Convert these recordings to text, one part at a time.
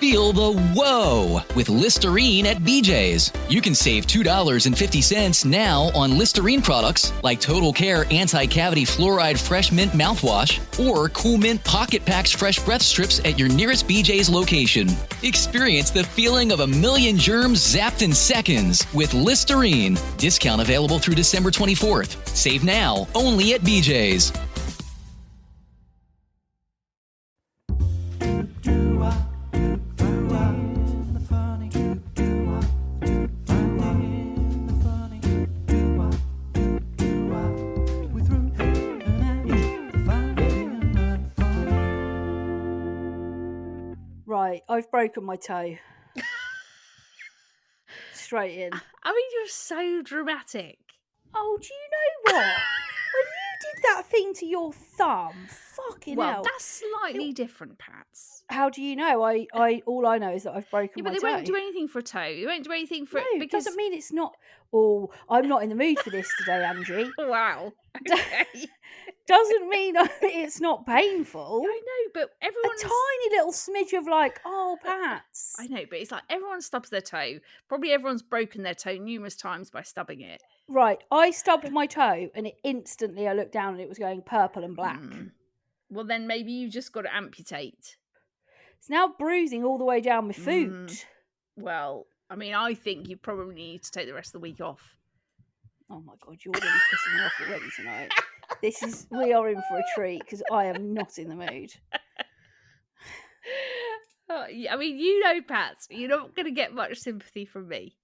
Feel the whoa with Listerine at BJ's. You can save $2.50 now on Listerine products like Total Care Anti-Cavity Fluoride Fresh Mint Mouthwash or Cool Mint Pocket Packs Fresh Breath Strips at your nearest BJ's location. Experience the feeling of a million germs zapped in seconds with Listerine. Discount available through December 24th. Save now, only at BJ's. Right, I've broken my toe. Straight in. I mean, you're so dramatic. Oh, do you know what? When you did that thing to your thumb, fucking hell. Well, that's slightly different, Pats. How do you know? All I know is that I've broken my toe. Yeah, but they won't do anything for a toe. They won't do anything for no, it because... it doesn't mean it's not... Oh, I'm not in the mood for this today, Angie. Wow. Okay. Doesn't mean it's not painful. I know, but everyone's... A tiny little smidge of like, oh, Pats. I know, but it's like everyone stubs their toe. Probably everyone's broken their toe numerous times by stubbing it. Right, I stubbed my toe and instantly I looked down and it was going purple and black. Well, then maybe you just got to amputate. It's now bruising all the way down my foot. Well, I mean, I think you probably need to take the rest of the week off. Oh my God, you're really pissing me off already tonight. We are in for a treat because I am not in the mood. I mean, you know, Pat, you're not going to get much sympathy from me.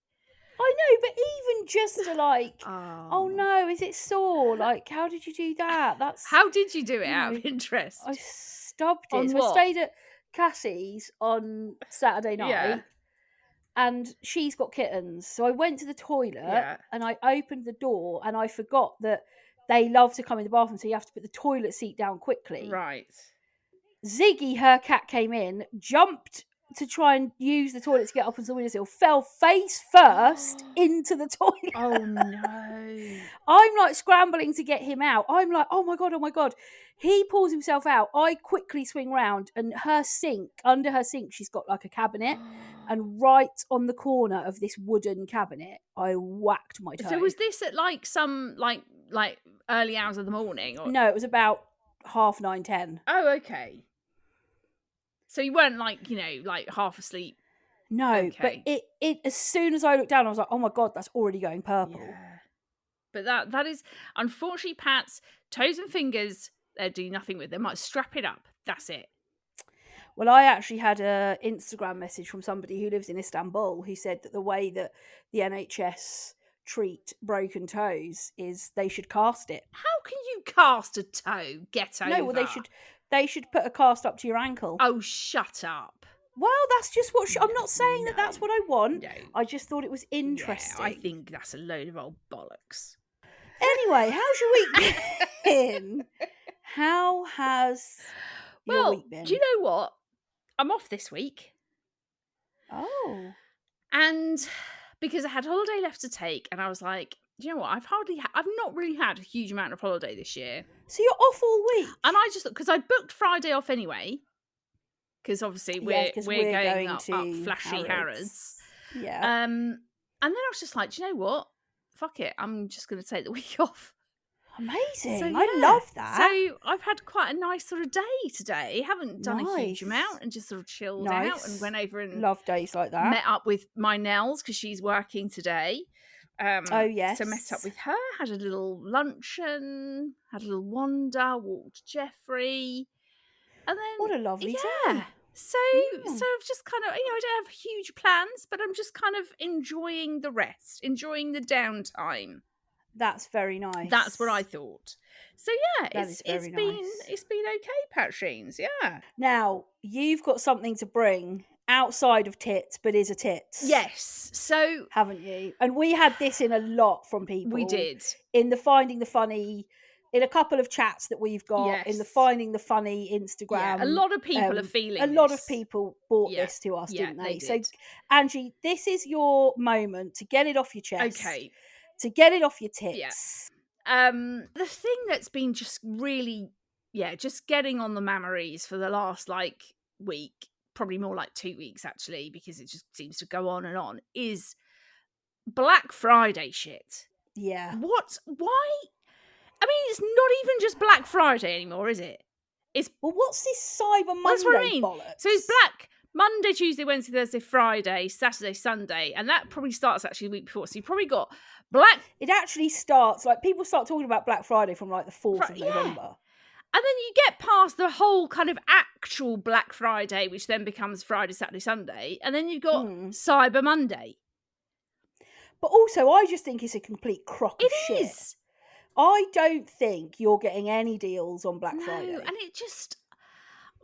I know, but even just to like, oh no, is it sore? Like, how did you do that? How did you do it out of interest? I stubbed it. So I stayed at Cassie's on Saturday night. And she's got kittens. So I went to the toilet and I opened the door and I forgot that they love to come in the bathroom, so you have to put the toilet seat down quickly. Right. Ziggy, her cat, came in, jumped to try and use the toilet to get up onto the windowsill, fell face first into the toilet. Oh no. I'm like scrambling to get him out. I'm like, oh my God. He pulls himself out. I quickly swing round and under her sink, she's got like a cabinet. And right on the corner of this wooden cabinet, I whacked my toe. So was this at like some like early hours of the morning? Or... No, it was about 9:30, 10. Oh, okay. So you weren't like, like half asleep. No, okay. But it as soon as I looked down, I was like, oh my God, that's already going purple. Yeah. But that is, unfortunately, Pat's toes and fingers, they do nothing with. They might strap it up. That's it. Well, I actually had an Instagram message from somebody who lives in Istanbul who said that the way that the NHS treat broken toes is they should cast it. How can you cast a toe? Get over. No, well, they should put a cast up to your ankle. Oh, shut up. Well, that's just what... I'm not saying that that's what I want. No. I just thought it was interesting. Yeah, I think that's a load of old bollocks. Anyway, how's your week been? How has your week been? Do you know what? I'm off this week. Oh. And because I had holiday left to take, and I was like, do you know what? I've not really had a huge amount of holiday this year. So you're off all week? And I just, because I booked Friday off anyway, because obviously we're going up Flashy Harrods. Yeah. And then I was just like, do you know what? Fuck it. I'm just going to take the week off. Amazing. So, I love that. So I've had quite a nice sort of day today. Haven't done a huge amount and just sort of chilled out and went over and love days like that. Met up with my Nels because she's working today. Oh yes. So met up with her, had a little luncheon, had a little wander, walked Jeffrey. And then what a lovely day. So I've just kind of, I don't have huge plans, but I'm just kind of enjoying the rest, enjoying the downtime. That's very nice. That's what I thought. So yeah, it's been okay, Patrines. Yeah. Now you've got something to bring outside of tits, but is a tits. Yes. So haven't you? And we had this in a lot from people. We did in the Finding the Funny. In a couple of chats that we've got in the Finding the Funny Instagram. Yeah, a lot of people are feeling a lot of people bought this to us, didn't they? So, Angie, this is your moment to get it off your chest. Okay. To get it off your tits. Yeah. The thing that's been just really, just getting on the mammaries for the last, week probably more like 2 weeks actually, because it just seems to go on and on, is Black Friday shit. Yeah. What? Why? I mean, it's not even just Black Friday anymore, is it? It's Well, what's this Cyber Monday that's what I mean. bollocks? So it's Black Monday, Tuesday, Wednesday, Thursday, Friday, Saturday, Sunday, and that probably starts actually the week before. So you probably got Black. It actually starts, like, people start talking about Black Friday from, like, the 4th of November. And then you get past the whole kind of actual Black Friday, which then becomes Friday, Saturday, Sunday, and then you've got Cyber Monday. But also, I just think it's a complete crock of shit. It is. I don't think you're getting any deals on Black Friday. And it just,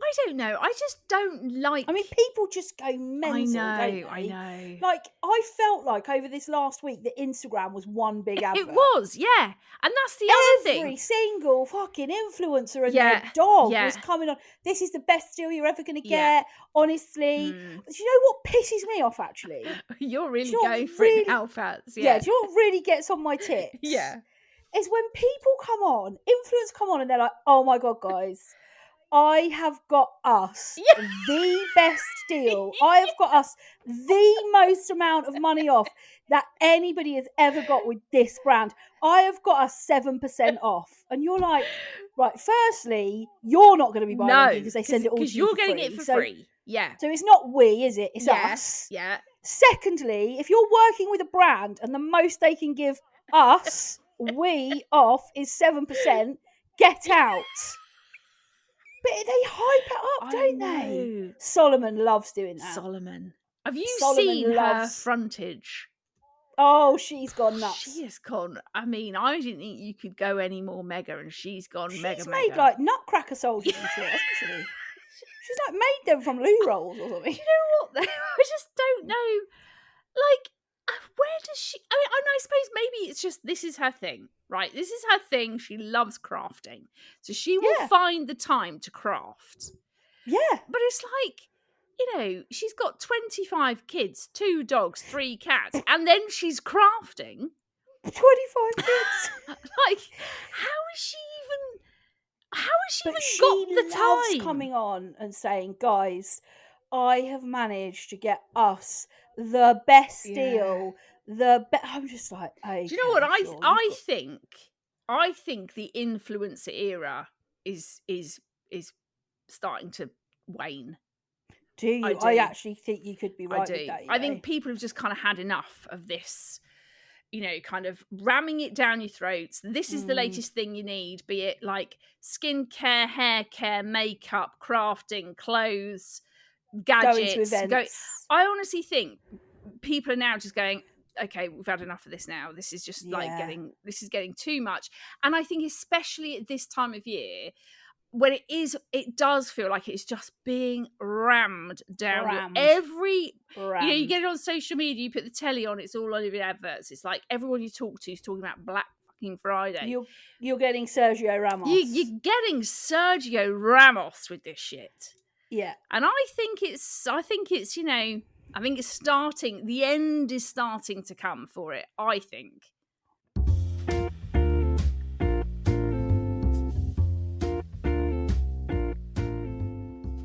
I don't know. I just don't like. I mean, people just go mental, don't they? I know. Like, I felt like over this last week that Instagram was one big advert. It was, yeah. And that's the other thing. Every single fucking influencer and their dog was coming on. This is the best deal you're ever going to get, honestly. Do you know what pisses me off, actually? You're really going for it now, Fats. Yeah, do you know what really gets on my tits? Is when people come on, influencers come on, and they're like, oh my God, guys, I have got us the best deal. I have got us the most amount of money off that anybody has ever got with this brand. I have got us 7% off. And you're like, right, firstly, you're not going to be buying anything because they send it all to you for free. Because you're getting it for free. Yeah. So it's not we, is it? It's us. Yeah. Secondly, if you're working with a brand and the most they can give us, we off, is 7%, get out. But they hype it up, don't they? Solomon loves doing that. Solomon. Have you seen her frontage? Oh, she's gone nuts. She has gone. I mean, I didn't think you could go any more mega, and she's gone mega. She's made like nutcracker soldiers and shit, hasn't she? She's like made them from loo rolls or something. You know what, though? I just don't know. Like, where does she... I suppose maybe it's just this is her thing, right? This is her thing. She loves crafting. So she will find the time to craft. Yeah. But it's like, you know, she's got 25 kids, 2 dogs, 3 cats, and then she's crafting. 25 kids. Like, how has she even got the time? She loves coming on and saying, guys, I have managed to get us the best deal. I'm just like, okay, do you know what I think? I think the influencer era is starting to wane. Do you? I actually think you could be right with that. I think people have just kind of had enough of this, you know, kind of ramming it down your throats. This is the latest thing you need, be it like skincare, hair care, makeup, crafting, clothes, gadgets. Going to events. I honestly think people are now just going, okay, we've had enough of this now. This is just this is getting too much. And I think especially at this time of year, when it does feel like it's just being rammed down you know, you get it on social media, you put the telly on, it's all over the adverts. It's like everyone you talk to is talking about Black fucking Friday. You're getting Sergio Ramos. You're getting Sergio Ramos with this shit. Yeah. And I think it's, you know, I think it's starting, the end is starting to come for it, I think.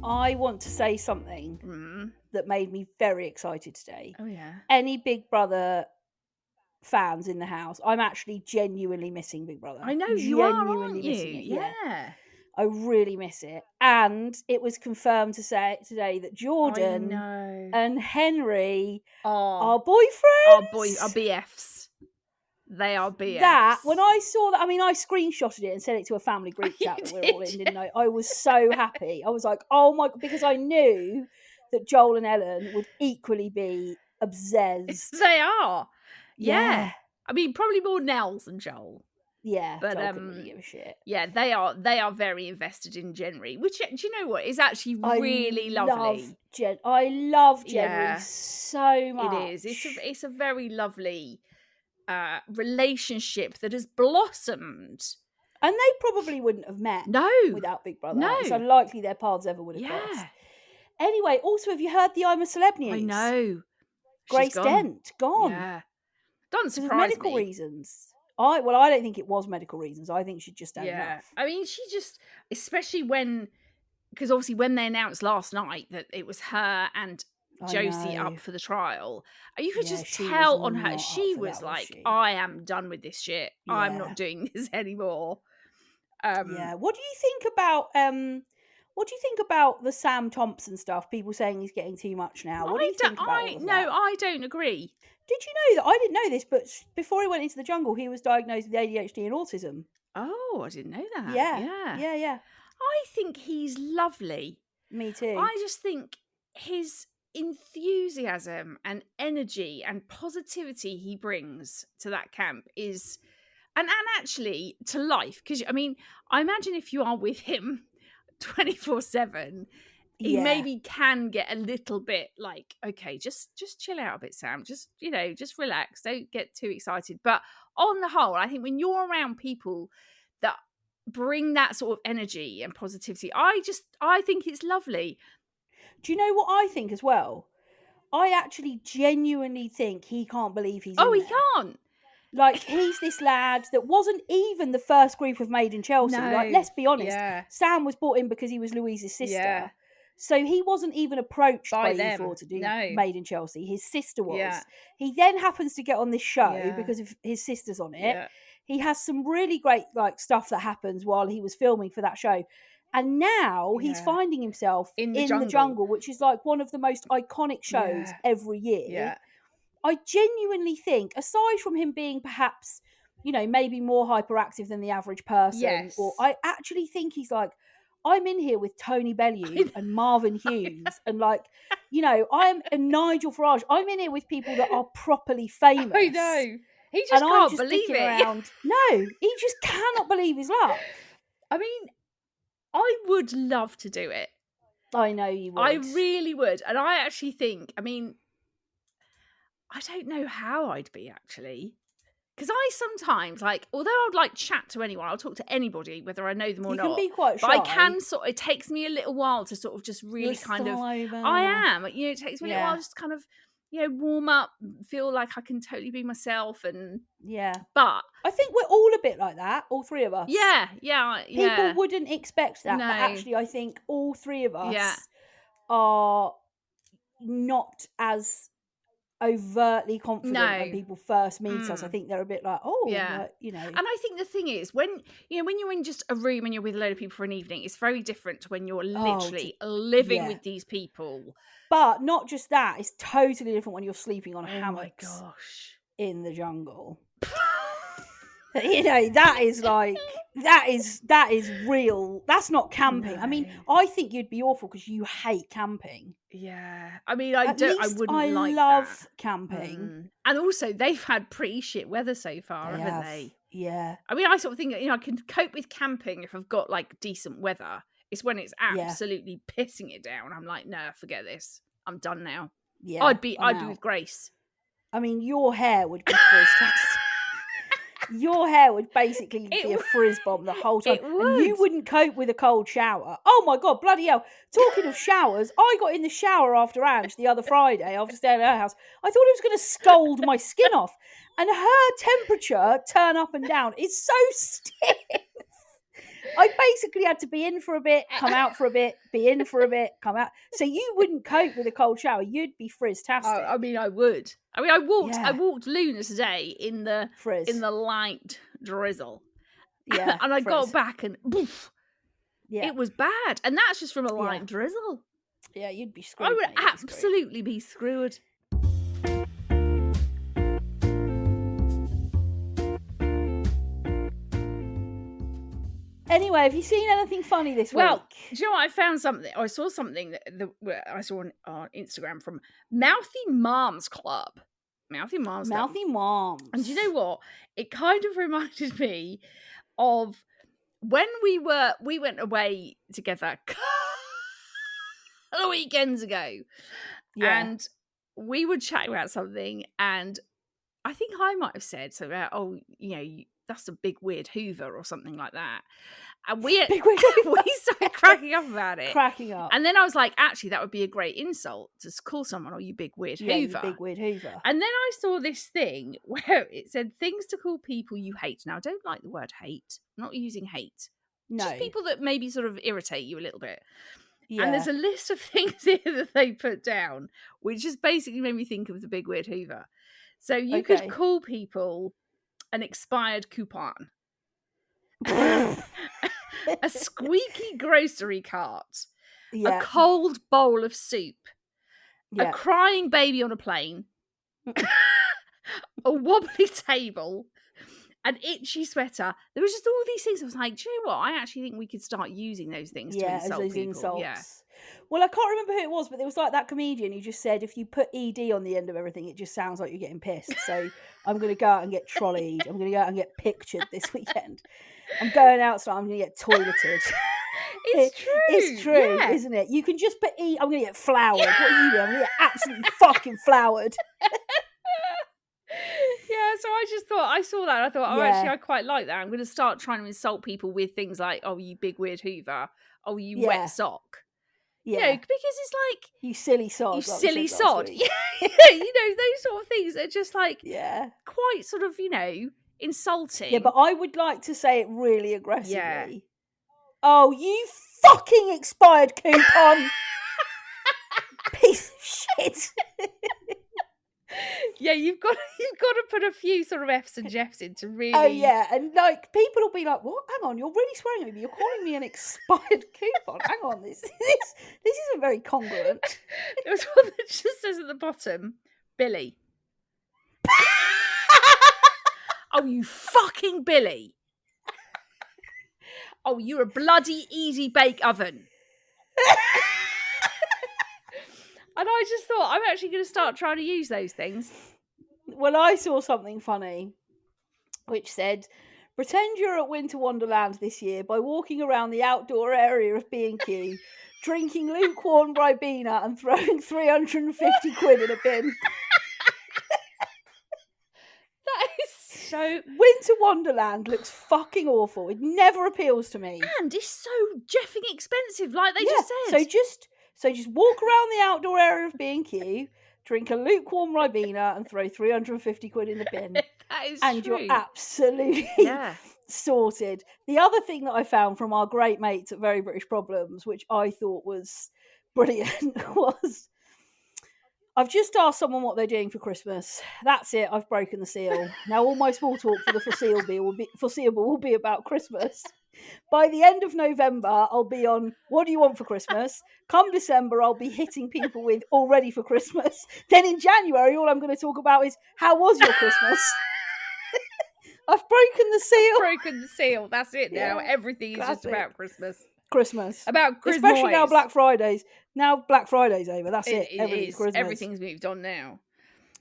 I want to say something that made me very excited today. Oh, yeah. Any Big Brother fans in the house, I'm actually genuinely missing Big Brother. I know you are, aren't you? Yeah. I really miss it. And it was confirmed today that Jordan and Henry are boyfriends. Are BFs. They are BFs. That, when I saw that, I mean, I screenshotted it and sent it to a family group chat that we're all in, didn't I? I was so happy. I was like, oh my, because I knew that Joel and Ellen would equally be obsessed. They are. Yeah. I mean, probably more Nels than Joel. Yeah, but Joel couldn't really give a shit. Yeah, they are very invested in Jenry, which, do you know what, is actually really lovely. I love Jenry so much. It is. It's a very lovely relationship that has blossomed. And they probably wouldn't have met without Big Brother. No. It's unlikely their paths ever would have crossed. Anyway, also, have you heard the I'm a Celeb news? I know. Grace Dent, gone. Yeah. Doesn't surprise me. Medical reasons. I don't think it was medical reasons. I think she just had enough. I mean, she just, especially when because obviously when they announced last night that it was her and Josie up for the trial, you could just tell on her, she was like, I am done with this shit. I'm not doing this anymore. What do you think about the Sam Thompson stuff? People saying he's getting too much now. What do you think about all of that? No, I don't agree. Did you know that? I didn't know this, but before he went into the jungle, he was diagnosed with ADHD and autism. Oh, I didn't know that. Yeah. I think he's lovely. Me too. I just think his enthusiasm and energy and positivity he brings to that camp is, and actually to life, because I mean, I imagine if you are with him 24/7, he maybe can get a little bit like, okay, just chill out a bit, Sam. Just, just relax. Don't get too excited. But on the whole, I think when you're around people that bring that sort of energy and positivity, I think it's lovely. Do you know what I think as well? I actually genuinely think he can't believe he's in he there. can't. Like, he's this lad that wasn't even the first group of Made in Chelsea. No. Like, let's be honest. Sam was brought in because he was Louise's sister. Yeah. So he wasn't even approached by E4 to do Made in Chelsea. His sister was. Yeah. He then happens to get on this show because of his sister's on it. Yeah. He has some really great stuff that happens while he was filming for that show. And now he's finding himself in the jungle, which is like one of the most iconic shows every year. Yeah. I genuinely think, aside from him being perhaps, maybe more hyperactive than the average person, or I actually think he's like, I'm in here with Tony Bellew and Marvin Hughes and I'm and Nigel Farage. I'm in here with people that are properly famous. I know. He just can't believe it. No, he just cannot believe his luck. I mean, I would love to do it. I know you would. I really would. And I actually think, I mean, I don't know how I'd be actually. Because I sometimes, although I'd chat to anyone, I'll talk to anybody, whether I know them or not. You can be quite shy. But I can it takes me a little while to sort of just really I am. It takes me a little while just kind of, warm up, feel like I can totally be myself. And but I think we're all a bit like that, all three of us. Yeah. People wouldn't expect that, but actually I think all three of us are not as overtly confident when people first meet us. I think they're a bit like, And I think the thing is, when you're in just a room and you're with a load of people for an evening, it's very different to when you're literally living with these people. But not just that, it's totally different when you're sleeping on a hammock in the jungle. That is real. That's not camping. No. I mean, I think you'd be awful because you hate camping. Yeah. I mean, I love camping. And also, they've had pretty shit weather so far, haven't they? Yeah. I mean, I sort of think, I can cope with camping if I've got decent weather. It's when it's absolutely pissing it down. I'm like, no, forget this. I'm done now. Yeah. I'd be with Grace. I mean, your hair would be frizz-tastic. Your hair would basically be a frizz bomb the whole time. And you wouldn't cope with a cold shower. Oh my God, bloody hell. Talking of showers, I got in the shower after Ange the other Friday after staying at her house. I thought it was going to scald my skin off. And her temperature, turn up and down, is so stiff. I basically had to be in for a bit, come out for a bit, be in for a bit, come out. So you wouldn't cope with a cold shower. You'd be frizz-tastic. I mean, I would. I mean, I walked Luna today in the frizz, in the light drizzle. Yeah, and I got back and poof, it was bad. And that's just from a light drizzle. Yeah, you'd be screwed. I would absolutely be screwed. Anyway, have you seen anything funny this week? Well, do you know what? I found something. I saw something that I saw on Instagram from Mouthy Moms Club. Mouthy Moms. And do you know what? It kind of reminded me of when we went away together a couple of weekends ago. Yeah. And we were chatting about something, and I think I might have said something about, that's a big weird Hoover or something like that. And we started cracking up about it. And then I was like, actually, that would be a great insult to call someone, you big weird Hoover. You big weird Hoover. And then I saw this thing where it said things to call people you hate. Now, I don't like the word hate. I'm not using hate. No. Just people that maybe sort of irritate you a little bit. Yeah. And there's a list of things here that they put down, which just basically made me think of the Big Weird Hoover. So you could call people an expired coupon, a squeaky grocery cart, a cold bowl of soup, a crying baby on a plane, a wobbly table, an itchy sweater. There was just all these things. I was like, do you know what? I actually think we could start using those things to insult those people. Insults. Yeah. Well, I can't remember who it was, but there was like that comedian who just said if you put ED on the end of everything, it just sounds like you're getting pissed. So I'm going to go out and get trolleyed. I'm going to go out and get pictured this weekend. I'm going out, so I'm going to get toileted. It's true, isn't it? You can just put I'm going to get floured. What are you doing? I'm going to get absolutely fucking floured. Yeah, so I just thought, I saw that, I thought, actually, I quite like that. I'm going to start trying to insult people with things like, oh, you big weird Hoover, oh, you wet sock. Yeah. You know, because it's like... You silly sod. You silly sod. Yeah, you know, those sort of things are just like, quite sort of, you know, insulting. Yeah, but I would like to say it really aggressively. Yeah. Oh, you fucking expired coupon! Piece of shit! Yeah, you've got to put a few sort of F's and Jeffs in to really... Oh, yeah, and like, people will be like, what? Hang on, you're really swearing at me. You're calling me an expired coupon. Hang on, this isn't very congruent. There was one that just says at the bottom, Billy. Oh, you fucking Billy. Oh, you're a bloody easy bake oven. And I just thought, I'm actually going to start trying to use those things. Well, I saw something funny, which said, pretend you're at Winter Wonderland this year by walking around the outdoor area of B&Q, drinking lukewarm Ribena and throwing 350 quid in a bin. That is so... Winter Wonderland looks fucking awful. It never appeals to me. And it's so jeffing expensive, like they just said. So just walk around the outdoor area of B&Q, drink a lukewarm Ribena and throw 350 quid in the bin. That is and true. You're absolutely sorted. The other thing that I found from our great mates at Very British Problems, which I thought was brilliant, was I've just asked someone what they're doing for Christmas. That's it. I've broken the seal. Now all my small talk for the foreseeable will be about Christmas. By the end of November, I'll be on, what do you want for Christmas? Come December, I'll be hitting people with already for Christmas. Then in January, all I'm going to talk about is, how was your Christmas? I've broken the seal. Broken the seal. That's it now. Everything is just about Christmas. About Christmas. Especially now Black Friday's. Now Black Friday's over. That's it. Everything's moved on now.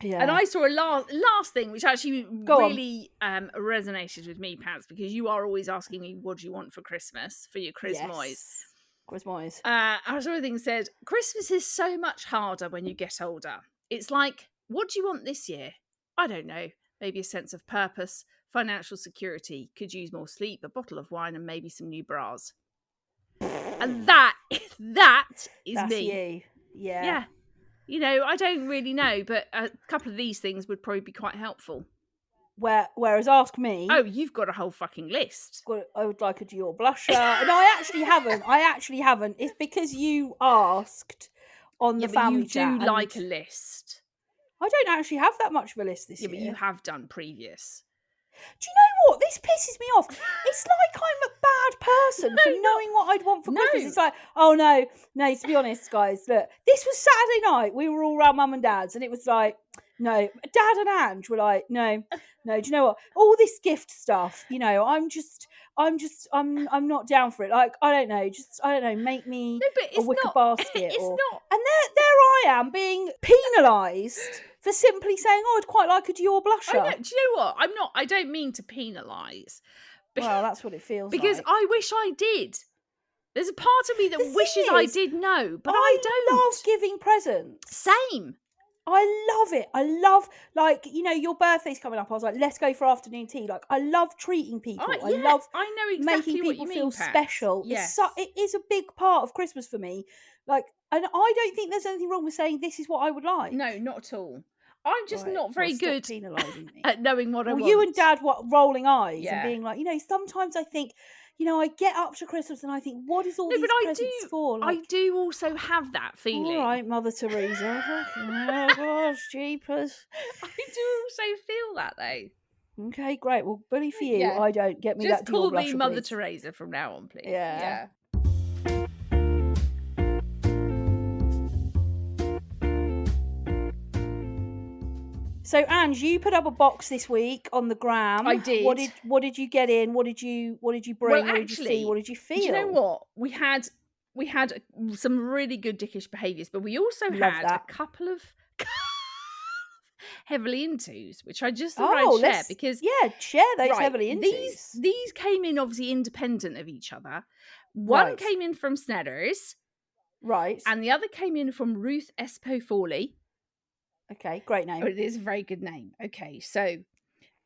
Yeah. And I saw a last thing, which actually really resonated with me, Pats, because you are always asking me, what do you want for Christmas, for your Christmas? Christmas. I saw a thing that said, Christmas is so much harder when you get older. It's like, what do you want this year? I don't know. Maybe a sense of purpose, financial security, could use more sleep, a bottle of wine, and maybe some new bras. And that is That's me. You. Yeah. Yeah. You know, I don't really know, but a couple of these things would probably be quite helpful. Whereas ask me... Oh, you've got a whole fucking list. I would like a Dior blusher. No, I actually haven't. It's because you asked on the family chat. You do like a list. I don't actually have that much of a list this year. Yeah, but you have done previous. Do you know what? This pisses me off. It's like I'm a bad person for knowing what I'd want for Christmas. It's like, oh no, to be honest, guys, look, this was Saturday night. We were all around Mum and Dad's, and it was like, no, Dad and Ange were like, no. Do you know what? All this gift stuff, you know, I'm not down for it. Like, I don't know, make me a wicker basket. It's not. And there I am being penalised for simply saying, oh, I'd quite like a Dior blusher. I know. Do you know what? I don't mean to penalise. Well, that's what it feels because like. I wish I did. There's a part of me that wishes I did know, but I don't. I love giving presents. Same. I love it. I love, like, you know, your birthday's coming up. I was like, let's go for afternoon tea. Like, I love treating people. I love I know exactly making people what you feel mean, Pat. special. Yes. It is a big part of Christmas for me. Like, and I don't think there's anything wrong with saying this is what I would like. No, not at all. I'm just not very good penalising me. at knowing what I want. You and Dad rolling eyes and being like, you know, sometimes I think, I get up to Christmas and I think, what is all these presents for? I do also have that feeling. All right, Mother Teresa. Oh, gosh, jeepers. I do also feel that, though. Okay, great. Well, bully for you. Yeah. I don't. Get me Just that Dior call me blusher, Mother please. Teresa from now on, please. Yeah. So, Ange, you put up a box this week on the gram. I did. What did you get in? What did you bring? Well, what did you see? What did you feel? Do you know what? We had some really good dickish behaviours, but we also had a couple of heavily intos, which I just thought I'd share because share those heavily intos. These came in obviously independent of each other. One came in from Snedders, right, and the other came in from Ruth Ep14. Okay, great name. Oh, it is a very good name. Okay, so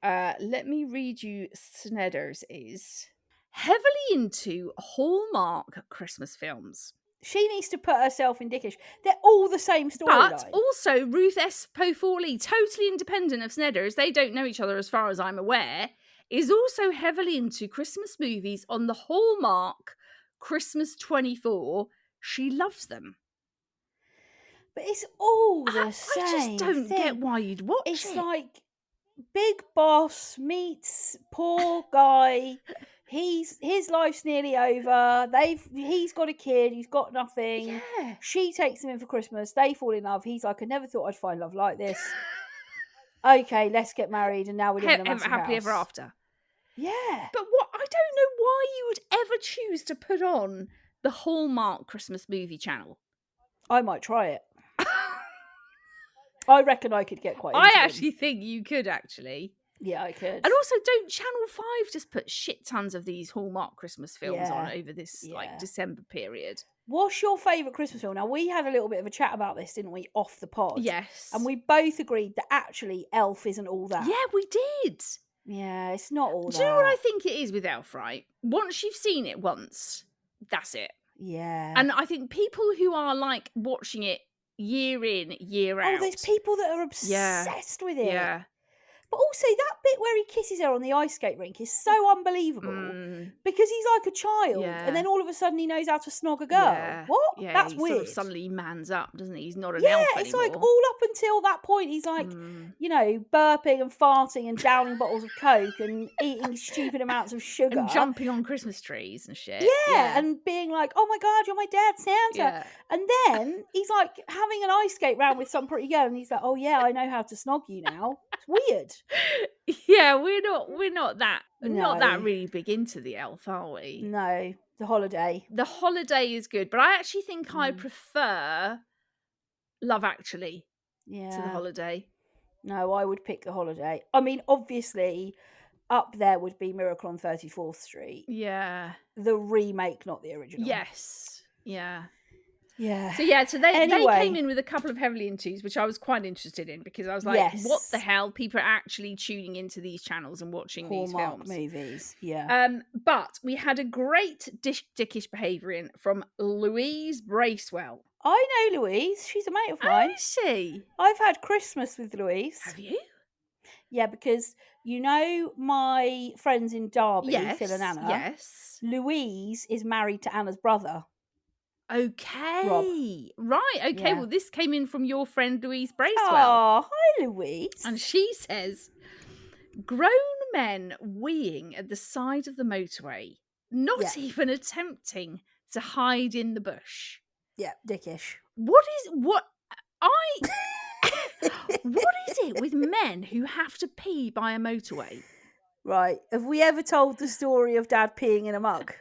let me read you. Snedders is heavily into Hallmark Christmas films. She needs to put herself in dickish. They're all the same storyline. But also Ruth Ep14, totally independent of Snedders, they don't know each other as far as I'm aware, is also heavily into Christmas movies on the Hallmark Christmas 24. She loves them. But it's all the same. I just don't get why you'd watch it. It's like Big Boss meets poor guy. His life's nearly over. He's got a kid. He's got nothing. Yeah. She takes him in for Christmas. They fall in love. He's like, I never thought I'd find love like this. Okay, let's get married, and now we're living in a massive happily house. ever after. Yeah. But what I don't know why you would ever choose to put on the Hallmark Christmas movie channel. I might try it. I reckon I could get quite into I actually think you could, actually. Yeah, I could. And also, don't Channel 5 just put shit tons of these Hallmark Christmas films on over this December period? What's your favourite Christmas film? Now, we had a little bit of a chat about this, didn't we, off the pod? Yes. And we both agreed that actually Elf isn't all that. Yeah, we did. Yeah, it's not all that. Do you know what I think it is with Elf, right? Once you've seen it once, that's it. Yeah. And I think people who are like watching it year in, year out. Oh, there's people that are obsessed with it. Yeah. But also that bit where he kisses her on the ice skate rink is so unbelievable because he's like a child and then all of a sudden he knows how to snog a girl. Yeah. What? Yeah, That's he weird. Sort of suddenly mans up, doesn't he? He's not an elf anymore. It's like all up until that point he's like, burping and farting and downing bottles of Coke and eating stupid amounts of sugar. And jumping on Christmas trees and shit. Yeah, and being like, oh my God, you're my dad, Santa. Yeah. And then he's like having an ice skate round with some pretty girl and he's like, oh yeah, I know how to snog you now. It's weird. Yeah, we're not that really big into the Elf, are we? No, the holiday. The holiday is good, but I actually think I prefer Love Actually to the holiday. No, I would pick the holiday. I mean, obviously, up there would be Miracle on 34th Street. Yeah. The remake, not the original. Yes. Yeah. Yeah. So they came in with a couple of heavily intos, which I was quite interested in because I was like, what the hell? People are actually tuning into these channels and watching Hallmark these films. movies. Yeah. But we had a great dickish behaviour in from Louise Bracewell. I know Louise. She's a mate of mine. Oh, is she? I've had Christmas with Louise. Have you? Yeah, because my friends in Derby, Phil and Anna. Yes. Louise is married to Anna's brother. Okay. Rob. Right. Okay. Yeah. Well, this came in from your friend Louise Bracewell. Oh, hi, Louise. And she says, grown men weeing at the side of the motorway, not even attempting to hide in the bush. Yeah, dickish. What is it with men who have to pee by a motorway? Right. Have we ever told the story of Dad peeing in a mug?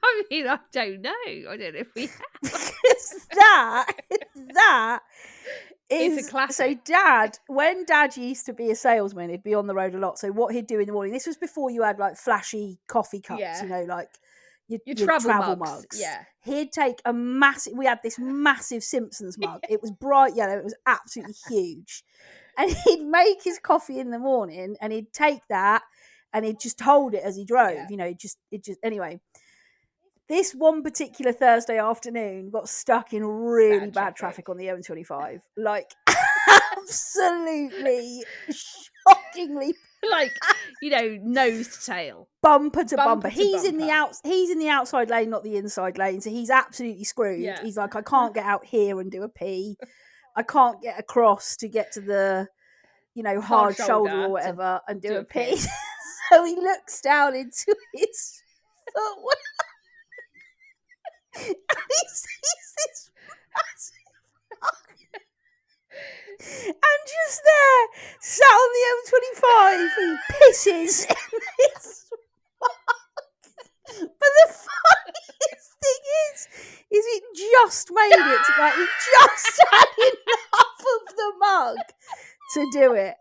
I mean, I don't know. I don't know if we have. that is a classic. So when Dad used to be a salesman, he'd be on the road a lot. So what he'd do in the morning, this was before you had like flashy coffee cups, like your travel mugs. Yeah. He'd take we had this massive Simpsons mug. It was bright yellow. It was absolutely huge. And he'd make his coffee in the morning and he'd take that and he'd just hold it as he drove. Yeah. Anyway. This one particular Thursday afternoon got stuck in really bad traffic on the M25. Like, absolutely shockingly like, nose to tail, bumper to bumper. Bumper to He's in bumper. the outside lane, not the inside lane, so he's absolutely screwed. Yeah. He's like, I can't get out here and do a pee. I can't get across to get to the hard shoulder or whatever and do a pee. So he looks down into his foot and he sees this massive mug. And just there, sat on the M25, he pisses in this mug. But the funniest thing is it just made it to he just had enough of the mug to do it.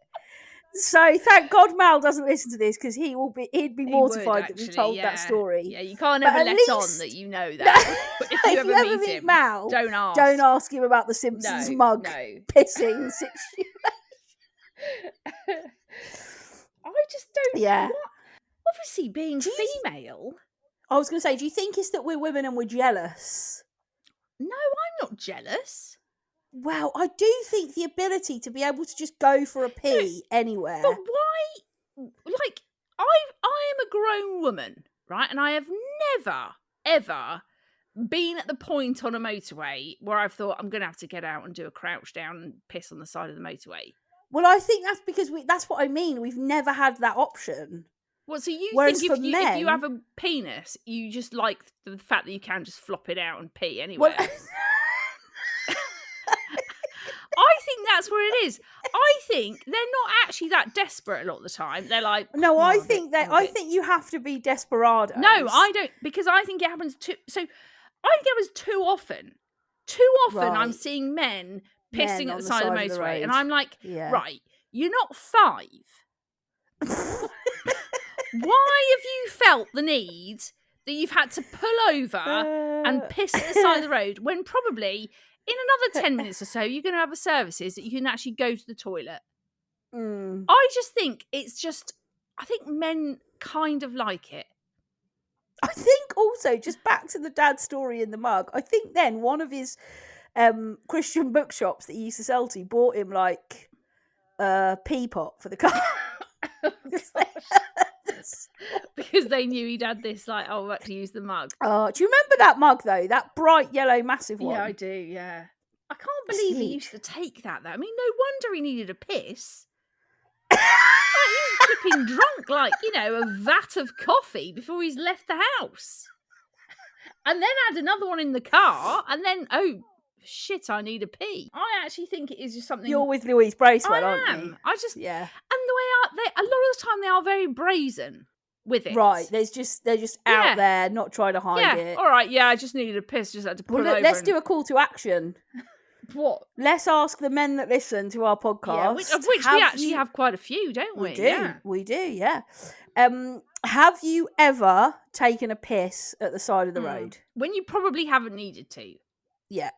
So thank God Mal doesn't listen to this, because he'd be mortified that we told that story. Yeah, you can't ever let on that you know that. If you ever meet him, Mal, don't ask him about the Simpsons mug pissing situation. I just don't. Yeah. Obviously, being female. I was going to say, do you think it's that we're women and we're jealous? No, I'm not jealous. Well, I do think the ability to be able to just go for a pee anywhere. But why? Like, I am a grown woman, right? And I have never, ever been at the point on a motorway where I've thought I'm going to have to get out and do a crouch down and piss on the side of the motorway. Well, I think that's because that's what I mean. We've never had that option. Well, so you Whereas think if you have a penis, you just like the fact that you can just flop it out and pee anywhere. Well, I think that's where it is. I think they're not actually that desperate a lot of the time. They're like, no, I think you have to be desperados. No, I don't, because I think it happens too. So I think it happens too often. Right. I'm seeing men pissing at the side of the motorway, and I'm like, right, you're not 5. Why have you felt the need that you've had to pull over and piss at the side of the road when probably in another 10 minutes or so you're going to have a services that you can actually go to the toilet? I just think I think men kind of like it. I think also, just back to the dad story in the mug, I think then one of his Christian bookshops that he used to sell to bought him like a pea pot for the car. Because they knew he'd had this, like, I'll actually use the mug. Oh, do you remember that mug though? That bright yellow massive one? Yeah, I do, yeah. I can't believe he used to take that though. I mean, no wonder he needed a piss. Like, he was flipping drunk, like, a vat of coffee before he's left the house. And then had another one in the car, and then, oh, shit, I need a pee. I actually think it is just something... You're with Louise Bracewell, aren't you? I just... Yeah. And the way a lot of the time they are very brazen with it. Right, they're just out there, not trying to hide it. All right, I just needed a piss, just had to pull over. Let's do a call to action. What? Let's ask the men that listen to our podcast. Of which we actually have quite a few, don't we? We do, yeah. Have you ever taken a piss at the side of the road? When you probably haven't needed to. Yeah.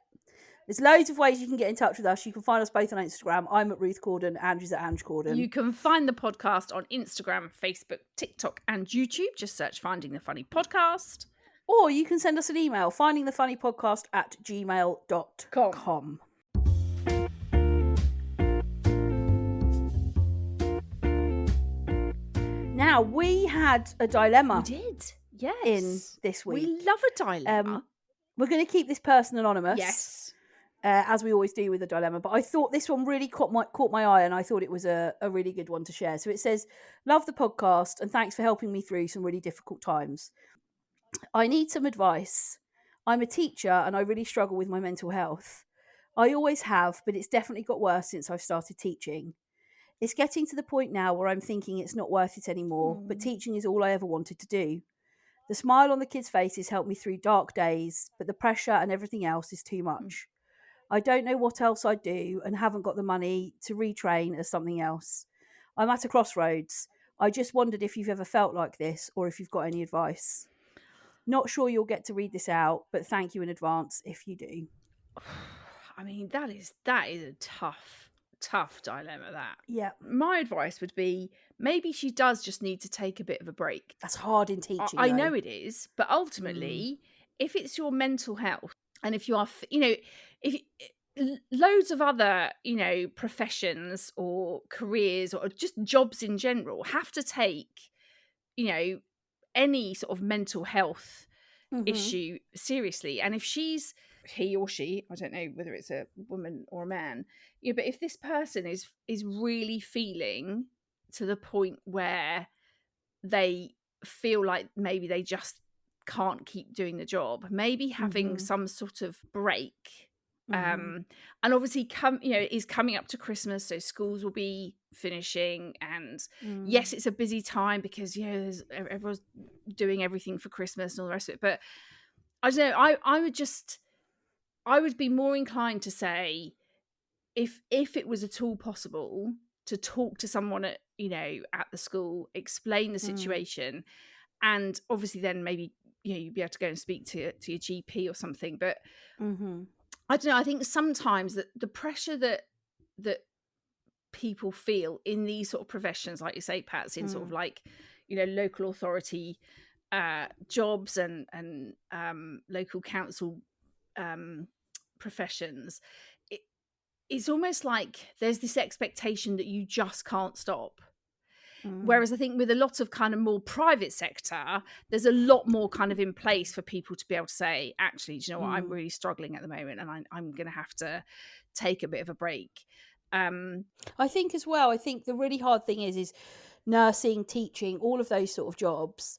There's loads of ways you can get in touch with us. You can find us both on Instagram. I'm at Ruth Corden. Ange is at Ange Corden. You can find the podcast on Instagram, Facebook, TikTok, and YouTube. Just search Finding the Funny Podcast. Or you can send us an email, findingthefunnypodcast@gmail.com. Now, we had a dilemma. We did, yes. In this week. We love a dilemma. We're going to keep this person anonymous. Yes. As we always do with a dilemma. But I thought this one really caught my eye, and I thought it was a really good one to share. So it says, love the podcast and thanks for helping me through some really difficult times. I need some advice. I'm a teacher and I really struggle with my mental health. I always have, but it's definitely got worse since I've started teaching. It's getting to the point now where I'm thinking it's not worth it anymore, but teaching is all I ever wanted to do. The smile on the kids' faces helped me through dark days, but the pressure and everything else is too much. I don't know what else I'd do and haven't got the money to retrain as something else. I'm at a crossroads. I just wondered if you've ever felt like this or if you've got any advice. Not sure you'll get to read this out, but thank you in advance if you do. I mean, that is a tough dilemma, that. Yeah. My advice would be, maybe she does just need to take a bit of a break. That's hard in teaching. I know it is, but ultimately, if it's your mental health, and if you are, loads of other, professions or careers or just jobs in general have to take, any sort of mental health Mhm. issue seriously. And if he or she, I don't know whether it's a woman or a man, but if this person is really feeling to the point where they feel like maybe they just can't keep doing the job, maybe having Mhm. some sort of break. Mhm. And obviously it is coming up to Christmas, so schools will be finishing, and Mm. yes, it's a busy time because everyone's doing everything for Christmas and all the rest of it. But I don't know, I would be more inclined to say, if it was at all possible, to talk to someone at the school, explain the Mm. situation, and obviously then maybe you'd be able to go and speak to your GP or something. But Mhm. I don't know, I think sometimes that the pressure that people feel in these sort of professions, like you say, Pats, in sort of Mm. like local authority jobs and local council um professions, it, it's almost like there's this expectation that you just can't stop. Mm. Whereas I think with a lot of kind of more private sector, there's a lot more kind of in place for people to be able to say, actually, do you know what, I'm Mm. really struggling at the moment, and I'm going to have to take a bit of a break. Um, I think as well, I think the really hard thing is nursing, teaching, all of those sort of jobs.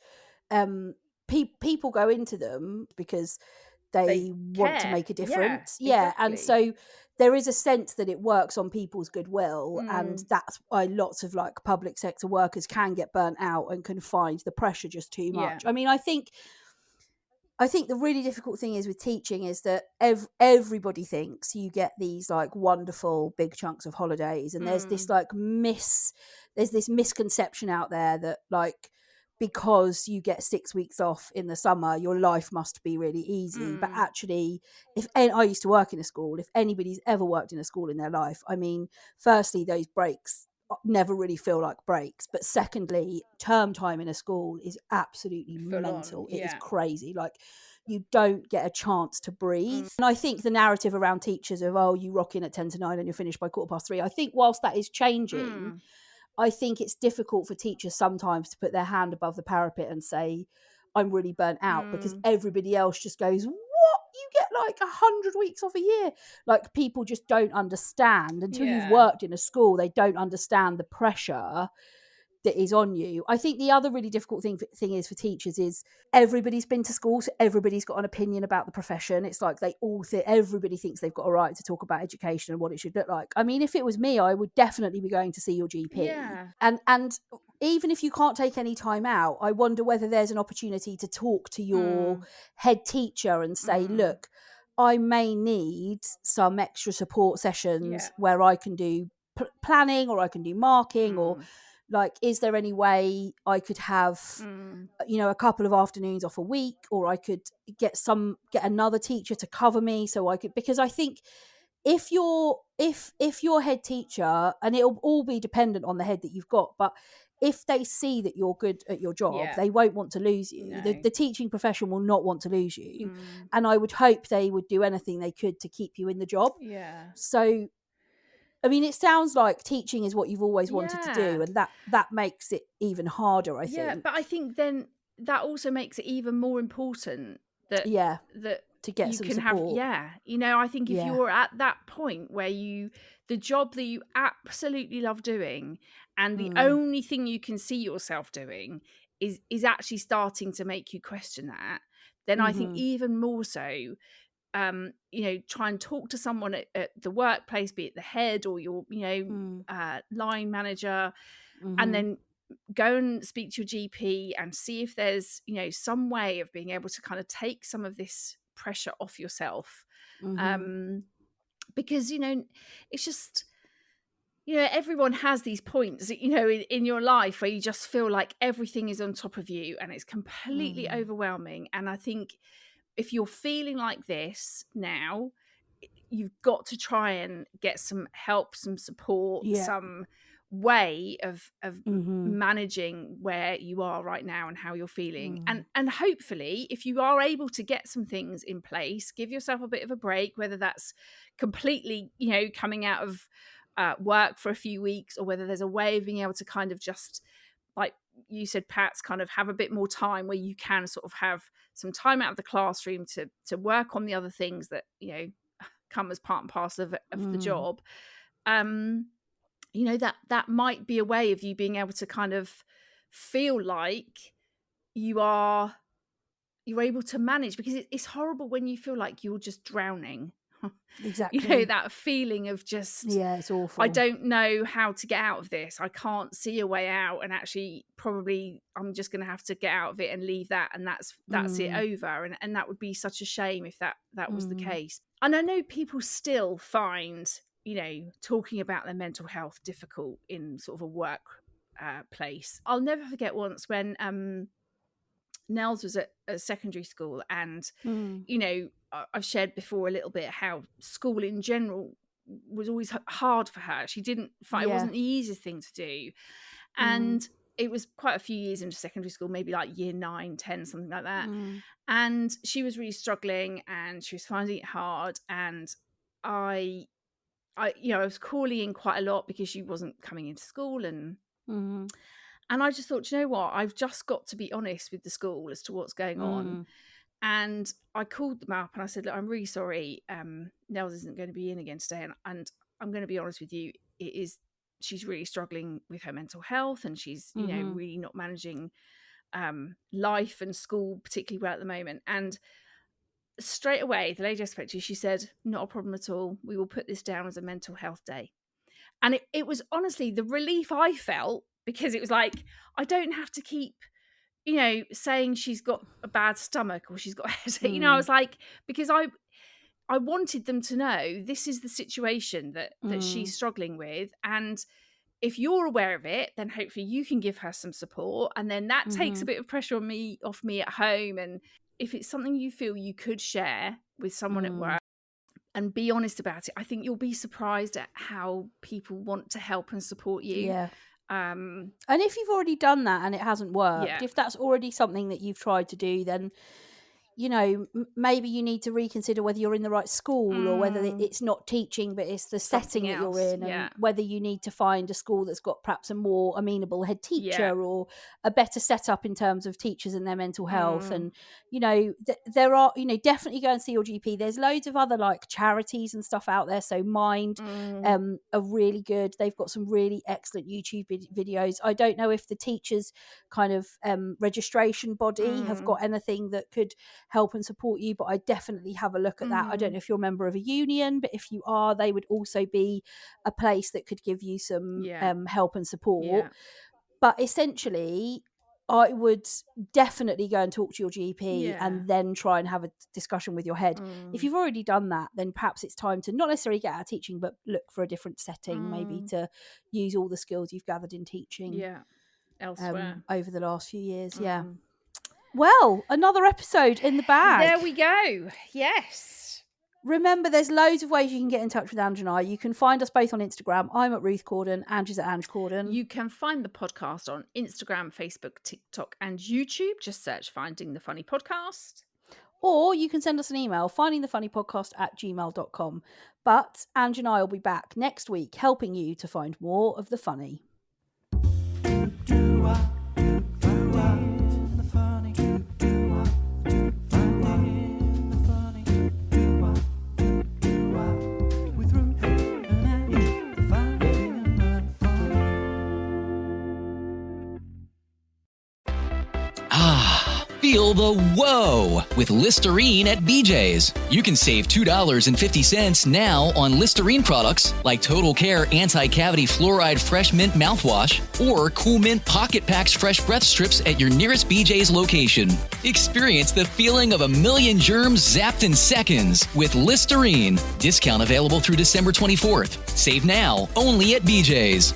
Um, people go into them because they they want to care. make a Yeah, difference. Yeah. And exactly. so there is a sense that it works on people's goodwill. And Mm, that's why lots of like public sector workers can get burnt out and can find the pressure just too yeah. much. I mean, I think the really difficult thing is with teaching is that everybody thinks you get these like wonderful big chunks of holidays, and there's this Mm, like there's this misconception out there that like because you get 6 weeks off in the summer, your life must be really easy. But mm, actually, and I used to work in a school. If anybody's ever worked in a school in their life, I mean, firstly, those breaks never really feel like breaks, but secondly, term time in a school is absolutely full on. mental. It is Yeah. crazy. Like, you don't get a chance to breathe. Mm, And I think the narrative around teachers of, oh, you rock in at 10 to 9 and you're finished by 3:15, I think whilst that is changing, mm, I think it's difficult for teachers sometimes to put their hand above the parapet and say, I'm really burnt out, because mm, everybody else just goes, what? You get like 100 weeks off a year. Like, people just don't understand until you've yeah. worked in a school. They don't understand the pressure that is on you. I think the other really difficult thing is for teachers is everybody's been to school, so everybody's got an opinion about the profession. It's like everybody thinks they've got a right to talk about education and what it should look like. I mean, if it was me, I would definitely be going to see your GP. Yeah. And even if you can't take any time out, I wonder whether there's an opportunity to talk to your Mm, head teacher and say, mm, look, I may need some extra support yeah. sessions where I can do planning, or I can do marking, or Mm, like, is there any way I could have mm, a couple of afternoons off a week, or I could get another teacher to cover me, so I could, because I think if your head teacher, and it'll all be dependent on the head that you've got, but if they see that you're good at your job, yeah. they won't want to lose you. the, No. the teaching profession will not want to lose you, Mm, and I would hope they would do anything they could to keep you in the job. yeah. So, I mean, it sounds like teaching is what you've always wanted to do, Yeah. and that makes it even harder, I Yeah, think. but I think then that also makes it even more important that Yeah, that to get you some can have, support. I think if Yeah. you're at that point where the job that you absolutely love doing, and the Mm. only thing you can see yourself doing is actually starting to make you question that, then I think Mhm. even more so, try and talk to someone at the workplace, be it the head or your Mm. line manager, and Mhm. then go and speak to your GP and see if there's some way of being able to kind of take some of this pressure off yourself. Mhm. um because it's just, everyone has these points, in your life where you just feel like everything is on top of you and it's completely Mm. overwhelming. And I think if you're feeling like this now, you've got to try and get some help, some support, Yeah. way of managing where you are right now and how you're feeling. And hopefully, if you are able to get some things in place, give yourself a bit of a break, whether that's completely, coming out of work for a few weeks, or whether there's a way of being able to kind of just, like you said, Pat's, kind of have a bit more time where you can sort of have some time out of the classroom to work on the other things that, come as part and parcel of the job. That might be a way of you being able to kind of feel like you're able to manage, because it's horrible when you feel like you're just drowning. Exactly. That feeling of just, it's awful. I don't know how to get out of this. I can't see a way out, and actually probably I'm just going to have to get out of it and leave that, and that's it over. And that would be such a shame if that was the case. And I know people still find, talking about their mental health difficult in sort of a work place. I'll never forget once when Nels was at secondary school, and I've shared before a little bit how school in general was always hard for her. She didn't find it wasn't the easiest thing to do, and it was quite a few years into secondary school, maybe like year 9, 10, something like that. And she was really struggling, and she was finding it hard. And I was calling in quite a lot because she wasn't coming into school, and I just thought, you know what, I've just got to be honest with the school as to what's going on. And I called them up and I said, look, I'm really sorry, Nels isn't going to be in again today, and I'm going to be honest with you, she's really struggling with her mental health, and she's really not managing life and school particularly well at the moment. And straight away, the lady I spoke to, she said, not a problem at all, we will put this down as a mental health day. And it was honestly the relief I felt, because it was like, I don't have to keep saying she's got a bad stomach or she's got a headache. I was like, because I wanted them to know this is the situation that she's struggling with, and if you're aware of it, then hopefully you can give her some support, and then that takes a bit of pressure off me at home. And if it's something you feel you could share with someone at work and be honest about it, I think you'll be surprised at how people want to help and support you. And if you've already done that and it hasn't worked, if that's already something that you've tried to do, then maybe you need to reconsider whether you're in the right school, or whether it's not teaching but it's the setting that you're in, and whether you need to find a school that's got perhaps a more amenable head teacher or a better setup in terms of teachers and their mental health. And there are definitely go and see your GP. There's loads of other like charities and stuff out there, so Mind are really good. They've got some really excellent YouTube videos. I don't know if the teachers kind of registration body have got anything that could help and support you, but I definitely have a look at that. I don't know if you're a member of a union, but if you are, they would also be a place that could give you some help and support. But essentially, I would definitely go and talk to your GP and then try and have a discussion with your head. If you've already done that, then perhaps it's time to not necessarily get out of teaching, but look for a different setting, maybe to use all the skills you've gathered in teaching elsewhere over the last few years. Well, another episode in the bag. There we go. Yes. Remember, there's loads of ways you can get in touch with Ange and I. You can find us both on Instagram. I'm at Ruth Corden. Ange is at Ange Corden. You can find the podcast on Instagram, Facebook, TikTok, and YouTube. Just search Finding the Funny Podcast. Or you can send us an email, findingthefunnypodcast@gmail.com. But Ange and I will be back next week helping you to find more of the funny. Feel the whoa with Listerine at BJ's. You can save $2.50 now on Listerine products like Total Care Anti-Cavity Fluoride Fresh Mint Mouthwash or Cool Mint Pocket Packs Fresh Breath Strips at your nearest BJ's location. Experience the feeling of a million germs zapped in seconds with Listerine. Discount available through December 24th. Save now only at BJ's.